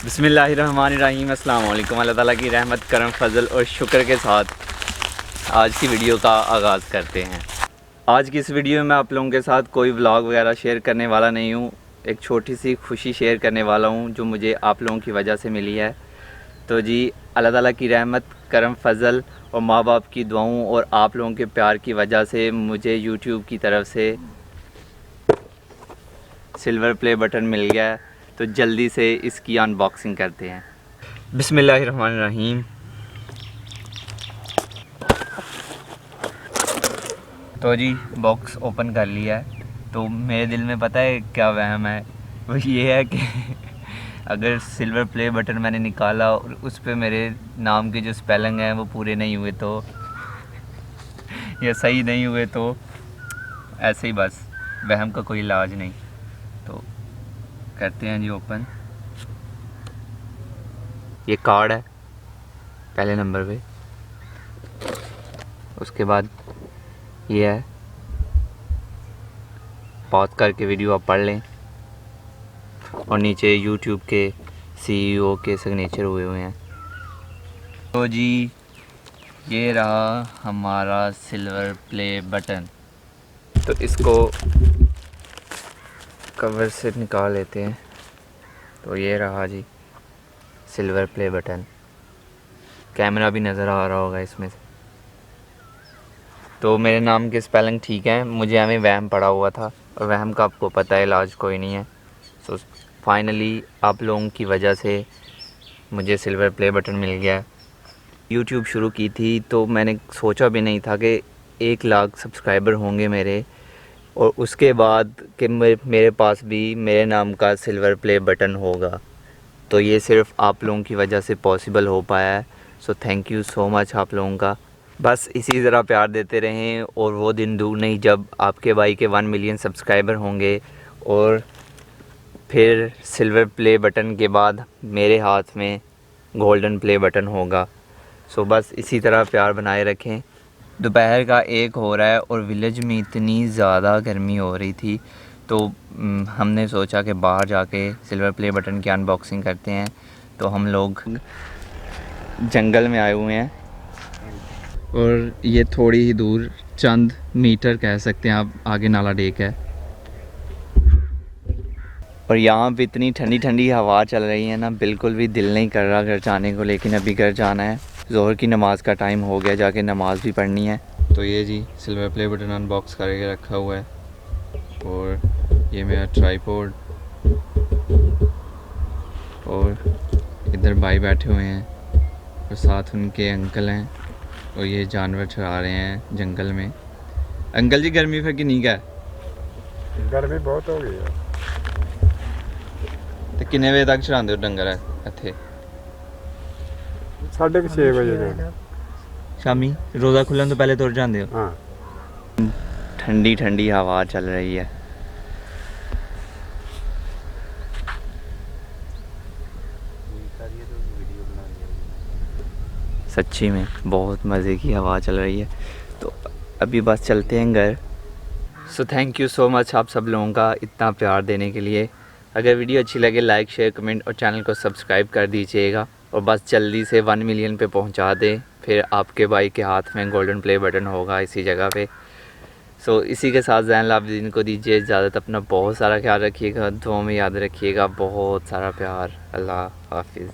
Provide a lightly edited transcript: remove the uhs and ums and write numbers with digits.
बिस्मिल्लाहिर्रहमानिर्रहीम। अस्सलाम वालेकुम। अल्लाह ताला की रहमत, करम, फजल और शुक्र के साथ आज की वीडियो का आगाज़ करते हैं। आज की इस वीडियो में मैं आप लोगों के साथ कोई व्लॉग वगैरह शेयर करने वाला नहीं हूँ। एक छोटी सी खुशी शेयर करने वाला हूँ जो मुझे आप लोगों की वजह से मिली है। तो जी, अल्लाह ताला की रहमत, करम, फजल और माँ बाप की दुआओं और आप लोगों के प्यार की वजह से मुझे यूट्यूब की तरफ से सिल्वर प्ले बटन मिल गया है। तो जल्दी से इसकी अनबॉक्सिंग करते हैं। बिस्मिल्लाहिर्रहमानिर्रहीम। तो जी, बॉक्स ओपन कर लिया है। तो मेरे दिल में पता है क्या वहम है, वो ये है कि अगर सिल्वर प्ले बटन मैंने निकाला और उस पर मेरे नाम के जो स्पेलिंग हैं वो पूरे नहीं हुए तो या सही नहीं हुए तो ऐसे ही बस, वहम का कोई इलाज नहीं। तो करते हैं जी ओपन। ये कार्ड है पहले नंबर पे, उसके बाद ये है, पॉज करके वीडियो आप पढ़ लें, और नीचे यूट्यूब के सीईओ के सिग्नेचर हुए हैं। तो जी, ये रहा हमारा सिल्वर प्ले बटन। तो इसको कवर से निकाल लेते हैं। तो ये रहा G silver play button. Camera भी नज़र आ रहा होगा इसमें से। तो मेरे नाम के स्पेलिंग ठीक है, मुझे हमें वहम पड़ा हुआ था और वहम का आपको पता है इलाज कोई नहीं है। सो फाइनली आप लोगों की वजह से मुझे सिल्वर प्ले बटन मिल गया। यूट्यूब शुरू की थी तो मैंने सोचा भी नहीं था कि 1 लाख सब्सक्राइबर होंगे मेरे, और उसके बाद कि मेरे पास भी मेरे नाम का सिल्वर प्ले बटन होगा। तो ये सिर्फ़ आप लोगों की वजह से पॉसिबल हो पाया है। So thank you so much आप लोगों का। बस इसी तरह प्यार देते रहें और वो दिन दूर नहीं जब आपके भाई के 1 मिलियन सब्सक्राइबर होंगे और फिर सिल्वर प्ले बटन के बाद मेरे हाथ में गोल्डन प्ले बटन होगा। सो बस इसी तरह प्यार बनाए रखें। दोपहर का 1 हो रहा है और विलेज में इतनी ज़्यादा गर्मी हो रही थी, तो हमने सोचा कि बाहर जाके सिल्वर प्ले बटन की अनबॉक्सिंग करते हैं। तो हम लोग जंगल में आए हुए हैं और ये थोड़ी ही दूर, चंद मीटर कह सकते हैं आप, आगे नाला डेक है। और यहाँ पे इतनी ठंडी ठंडी हवा चल रही है ना, बिल्कुल भी दिल नहीं कर रहा घर जाने को, लेकिन अभी घर जाना है। ज़ोहर की नमाज़ का टाइम हो गया, जाके नमाज़ भी पढ़नी है। तो ये G silver play button unbox करके रखा हुआ है, और ये मेरा ट्राईपोड, और इधर भाई बैठे हुए हैं और साथ उनके अंकल हैं, और ये जानवर चरा रहे हैं जंगल में। अंकल जी, गर्मी फिर कितनी का है? गर्मी बहुत हो गई है। तो कितने बजे तक चराते हो डंगर इत्थे? 6:30 बजे शामी रोज़ा खुलन तो पहले तुर जाते हो? हाँ। ठंडी ठंडी हवा चल रही है। सच्ची में बहुत मज़े की हवा चल रही है। तो अभी बस चलते हैं घर। So thank you so much आप सब लोगों का इतना प्यार देने के लिए। अगर वीडियो अच्छी लगे लाइक, शेयर, कमेंट और चैनल को सब्सक्राइब कर दीजिएगा, और बस जल्दी से 1 मिलियन पे पहुंचा दें, फिर आपके भाई के हाथ में गोल्डन प्ले बटन होगा इसी जगह पे। सो इसी के साथ ज़ैनुल आबिदीन को दीजिए इजाज़त। अपना बहुत सारा ख्याल रखिएगा, दुआओं में याद रखिएगा। बहुत सारा प्यार। अल्लाह हाफिज़।